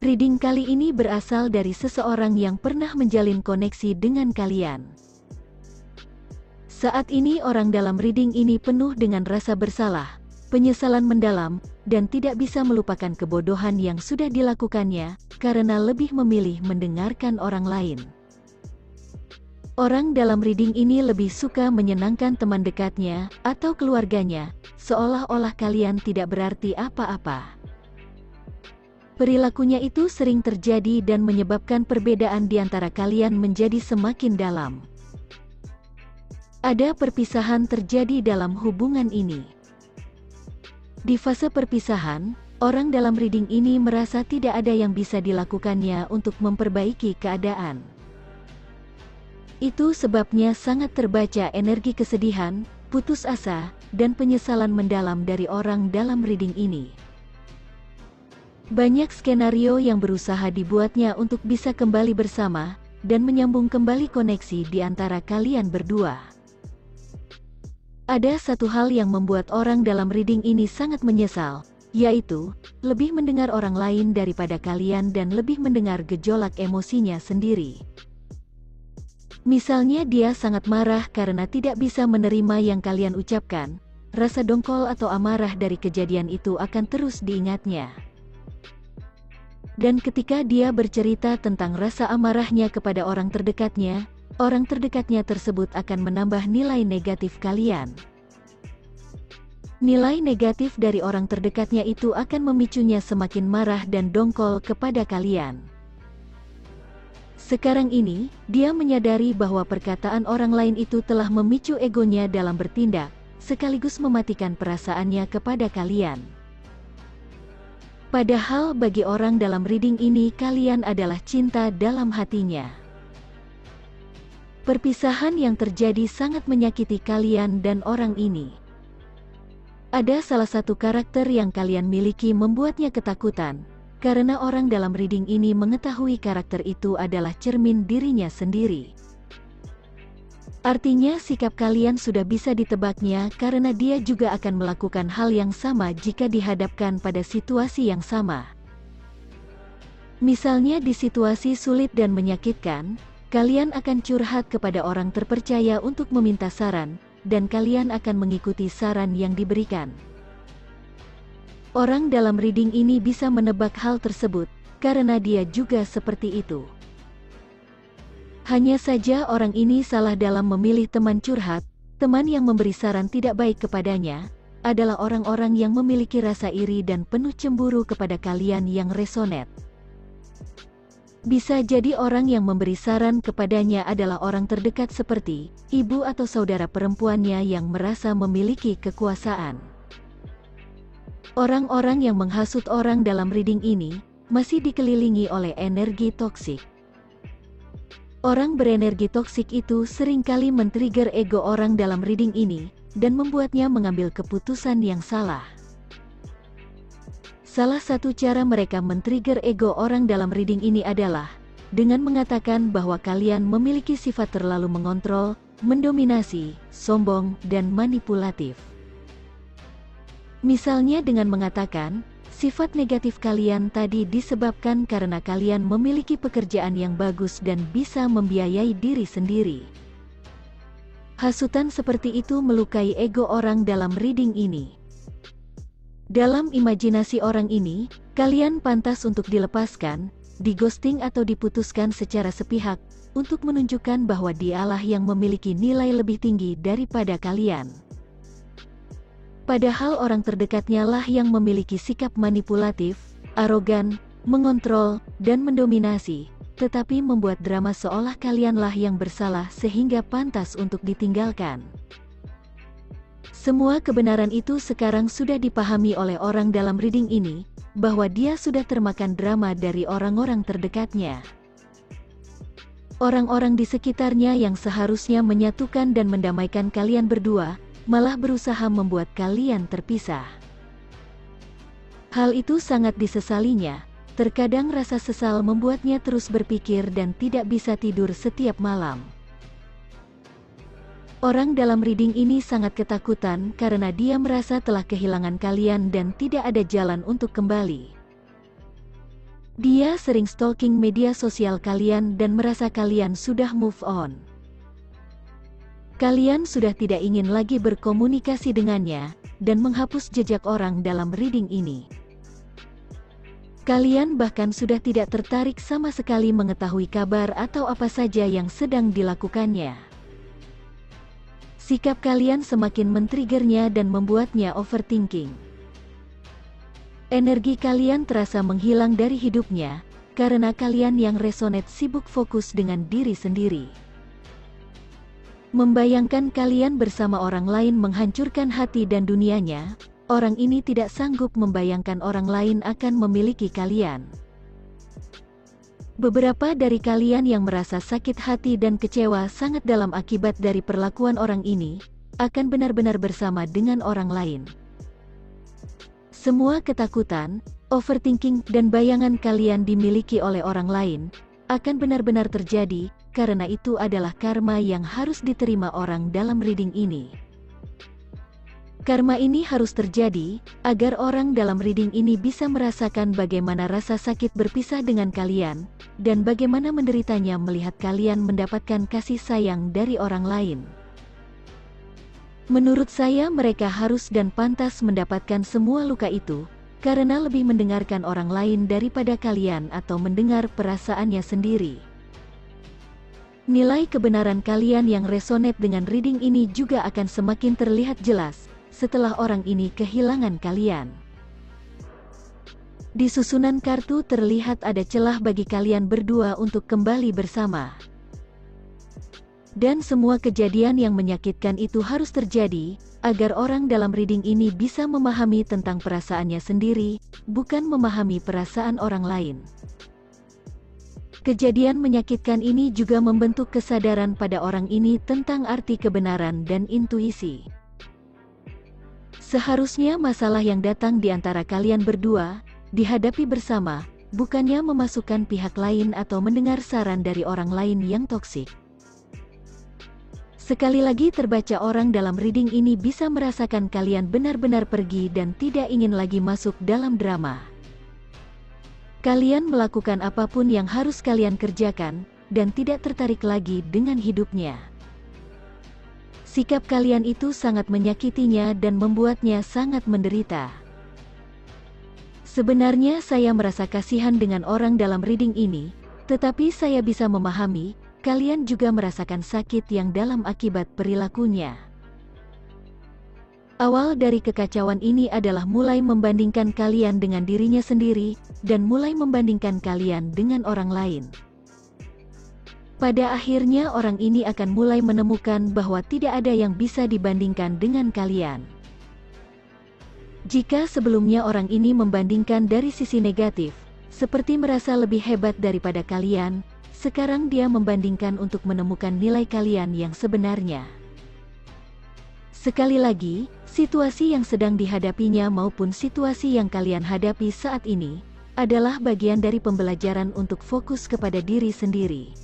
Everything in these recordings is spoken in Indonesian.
Reading kali ini berasal dari seseorang yang pernah menjalin koneksi dengan kalian. Saat ini orang dalam reading ini penuh dengan rasa bersalah, penyesalan mendalam, dan tidak bisa melupakan kebodohan yang sudah dilakukannya, karena lebih memilih mendengarkan orang lain. Orang dalam reading ini lebih suka menyenangkan teman dekatnya, atau keluarganya, seolah-olah kalian tidak berarti apa-apa. Perilakunya itu sering terjadi dan menyebabkan perbedaan di antara kalian menjadi semakin dalam. Ada perpisahan terjadi dalam hubungan ini. Di fase perpisahan, orang dalam reading ini merasa tidak ada yang bisa dilakukannya untuk memperbaiki keadaan. Itu sebabnya sangat terbaca energi kesedihan, putus asa, dan penyesalan mendalam dari orang dalam reading ini. Banyak skenario yang berusaha dibuatnya untuk bisa kembali bersama, dan menyambung kembali koneksi di antara kalian berdua. Ada satu hal yang membuat orang dalam reading ini sangat menyesal, yaitu, lebih mendengar orang lain daripada kalian dan lebih mendengar gejolak emosinya sendiri. Misalnya dia sangat marah karena tidak bisa menerima yang kalian ucapkan, rasa dongkol atau amarah dari kejadian itu akan terus diingatnya. Dan ketika dia bercerita tentang rasa amarahnya kepada orang terdekatnya tersebut akan menambah nilai negatif kalian. Nilai negatif dari orang terdekatnya itu akan memicunya semakin marah dan dongkol kepada kalian. Sekarang ini, dia menyadari bahwa perkataan orang lain itu telah memicu egonya dalam bertindak, sekaligus mematikan perasaannya kepada kalian. Padahal bagi orang dalam reading ini kalian adalah cinta dalam hatinya. Perpisahan yang terjadi sangat menyakiti kalian dan orang ini. Ada salah satu karakter yang kalian miliki membuatnya ketakutan, karena orang dalam reading ini mengetahui karakter itu adalah cermin dirinya sendiri. Artinya sikap kalian sudah bisa ditebaknya karena dia juga akan melakukan hal yang sama jika dihadapkan pada situasi yang sama. Misalnya di situasi sulit dan menyakitkan, kalian akan curhat kepada orang terpercaya untuk meminta saran, dan kalian akan mengikuti saran yang diberikan. Orang dalam reading ini bisa menebak hal tersebut, karena dia juga seperti itu. Hanya saja orang ini salah dalam memilih teman curhat. Teman yang memberi saran tidak baik kepadanya, adalah orang-orang yang memiliki rasa iri dan penuh cemburu kepada kalian yang resonet. Bisa jadi orang yang memberi saran kepadanya adalah orang terdekat seperti ibu atau saudara perempuannya yang merasa memiliki kekuasaan. Orang-orang yang menghasut orang dalam reading ini, masih dikelilingi oleh energi toksik. Orang berenergi toksik itu seringkali men-trigger ego orang dalam reading ini, dan membuatnya mengambil keputusan yang salah. Salah satu cara mereka men-trigger ego orang dalam reading ini adalah, dengan mengatakan bahwa kalian memiliki sifat terlalu mengontrol, mendominasi, sombong, dan manipulatif. Misalnya dengan mengatakan, sifat negatif kalian tadi disebabkan karena kalian memiliki pekerjaan yang bagus dan bisa membiayai diri sendiri. Hasutan seperti itu melukai ego orang dalam reading ini. Dalam imajinasi orang ini, kalian pantas untuk dilepaskan, dighosting atau diputuskan secara sepihak, untuk menunjukkan bahwa dialah yang memiliki nilai lebih tinggi daripada kalian. Padahal orang terdekatnya lah yang memiliki sikap manipulatif, arogan, mengontrol, dan mendominasi, tetapi membuat drama seolah kalianlah yang bersalah sehingga pantas untuk ditinggalkan. Semua kebenaran itu sekarang sudah dipahami oleh orang dalam reading ini, bahwa dia sudah termakan drama dari orang-orang terdekatnya. Orang-orang di sekitarnya yang seharusnya menyatukan dan mendamaikan kalian berdua, malah berusaha membuat kalian terpisah. Hal itu sangat disesalinya. Terkadang rasa sesal membuatnya terus berpikir dan tidak bisa tidur setiap malam. Orang dalam reading ini sangat ketakutan karena dia merasa telah kehilangan kalian dan tidak ada jalan untuk kembali. Dia sering stalking media sosial kalian dan merasa kalian sudah move on. Kalian sudah tidak ingin lagi berkomunikasi dengannya, dan menghapus jejak orang dalam reading ini. Kalian bahkan sudah tidak tertarik sama sekali mengetahui kabar atau apa saja yang sedang dilakukannya. Sikap kalian semakin men-triggernya dan membuatnya overthinking. Energi kalian terasa menghilang dari hidupnya, karena kalian yang resonate sibuk fokus dengan diri sendiri. Membayangkan kalian bersama orang lain menghancurkan hati dan dunianya, orang ini tidak sanggup membayangkan orang lain akan memiliki kalian. Beberapa dari kalian yang merasa sakit hati dan kecewa sangat dalam akibat dari perlakuan orang ini, akan benar-benar bersama dengan orang lain. Semua ketakutan, overthinking, dan bayangan kalian dimiliki oleh orang lain, akan benar-benar terjadi, karena itu adalah karma yang harus diterima orang dalam reading ini. Karma ini harus terjadi, agar orang dalam reading ini bisa merasakan bagaimana rasa sakit berpisah dengan kalian, dan bagaimana menderitanya melihat kalian mendapatkan kasih sayang dari orang lain. Menurut saya mereka harus dan pantas mendapatkan semua luka itu, karena lebih mendengarkan orang lain daripada kalian atau mendengar perasaannya sendiri. Nilai kebenaran kalian yang resonate dengan reading ini juga akan semakin terlihat jelas, setelah orang ini kehilangan kalian. Di susunan kartu terlihat ada celah bagi kalian berdua untuk kembali bersama. Dan semua kejadian yang menyakitkan itu harus terjadi, agar orang dalam reading ini bisa memahami tentang perasaannya sendiri, bukan memahami perasaan orang lain. Kejadian menyakitkan ini juga membentuk kesadaran pada orang ini tentang arti kebenaran dan intuisi. Seharusnya masalah yang datang di antara kalian berdua, dihadapi bersama, bukannya memasukkan pihak lain atau mendengar saran dari orang lain yang toksik. Sekali lagi terbaca orang dalam reading ini bisa merasakan kalian benar-benar pergi dan tidak ingin lagi masuk dalam drama. Kalian melakukan apapun yang harus kalian kerjakan, dan tidak tertarik lagi dengan hidupnya. Sikap kalian itu sangat menyakitinya dan membuatnya sangat menderita. Sebenarnya saya merasa kasihan dengan orang dalam reading ini, tetapi saya bisa memahami, kalian juga merasakan sakit yang dalam akibat perilakunya. Awal dari kekacauan ini adalah mulai membandingkan kalian dengan dirinya sendiri, dan mulai membandingkan kalian dengan orang lain. Pada akhirnya orang ini akan mulai menemukan bahwa tidak ada yang bisa dibandingkan dengan kalian. Jika sebelumnya orang ini membandingkan dari sisi negatif, seperti merasa lebih hebat daripada kalian, sekarang dia membandingkan untuk menemukan nilai kalian yang sebenarnya. Sekali lagi, situasi yang sedang dihadapinya maupun situasi yang kalian hadapi saat ini, adalah bagian dari pembelajaran untuk fokus kepada diri sendiri.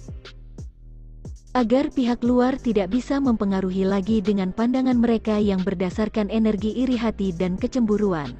Agar pihak luar tidak bisa mempengaruhi lagi dengan pandangan mereka yang berdasarkan energi iri hati dan kecemburuan.